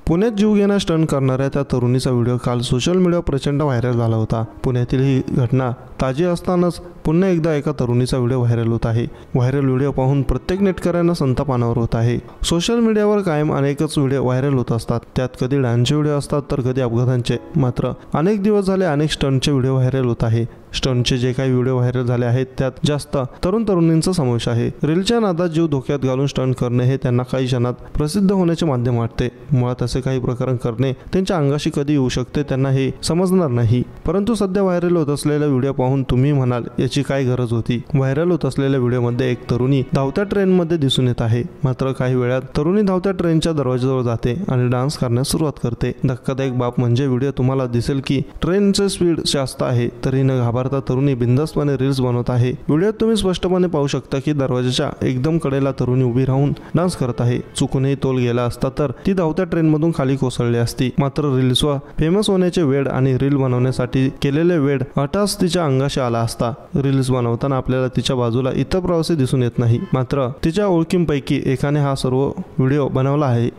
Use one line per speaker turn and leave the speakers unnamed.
पुण्यात जीवघेणा स्टंट करणाऱ्या त्या तरुणीचा व्हिडिओ काल सोशल मीडियावर प्रचंड व्हायरल झाला होता। पुण्यातील ही घटना ताजी असतानाच पुन्हा एकदा एका तरुणीचा व्हिडिओ व्हायरल होत आहे। व्हायरल व्हिडिओ पाहून प्रत्येक नेटकऱ्यांना संताप अनावर होत आहे। सोशल मीडियावर कायम अनेकच व्हिडिओ व्हायरल होत असतात, त्यात कधी डान्सचे व्हिडिओ असतात तर कधी अपघातांचे। मात्र अनेक दिवस झाले अनेक स्टंटचे व्हिडिओ व्हायरल होत आहे। स्टंटचे जे काही व्हिडिओ व्हायरल झाले आहेत त्यात जास्त तरुणींचा समावेश आहे। रीलच्या नादात जीव धोक्यात घालून स्टंट करणे हे त्यांना काही क्षणात प्रसिद्ध होण्याचे माध्यम वाटते। मुळात असे काही प्रकरण करणे त्यांच्या अंगाशी कधी येऊ शकते त्यांना हे समजणार नाही। परंतु सध्या व्हायरल होत असलेला व्हिडिओ पाहून तुम्ही म्हणाल याची काय गरज होती। व्हायरल होत असलेल्या व्हिडिओमध्ये एक तरुणी धावत्या ट्रेनमध्ये दिसून येत आहे। मात्र काही वेळात तरुणी धावत्या ट्रेनच्या दरवाजाजवळ जाते आणि डान्स करण्यास सुरुवात करते। धक्कादायक बाब म्हणजे व्हिडिओ तुम्हाला दिसेल की ट्रेनचे स्पीड जास्त आहे तरी न घाबरता तरुणी बिंदासपणे रील्स बनवत आहे। व्हिडिओत तुम्ही स्पष्टपणे पाहू शकता की दरवाजाच्या एकदम कडेला तरुणी उभी राहून डान्स करत आहे। चुकूनही तोल गेला असता तर ती धावत्या ट्रेनमधून खाली कोसळली असती। मात्र रील्सवर फेमस होण्याचे वेड आणि रील बनवण्यासाठी केलेले वेड हठास तिच्या अंगाशी आला असता। रील्स बनवताना आपल्याला तिच्या बाजूला इतर प्रवासी दिसून येत नाही, मात्र तिच्या ओळखींपैकी एकाने हा सर्व व्हिडिओ बनवला आहे।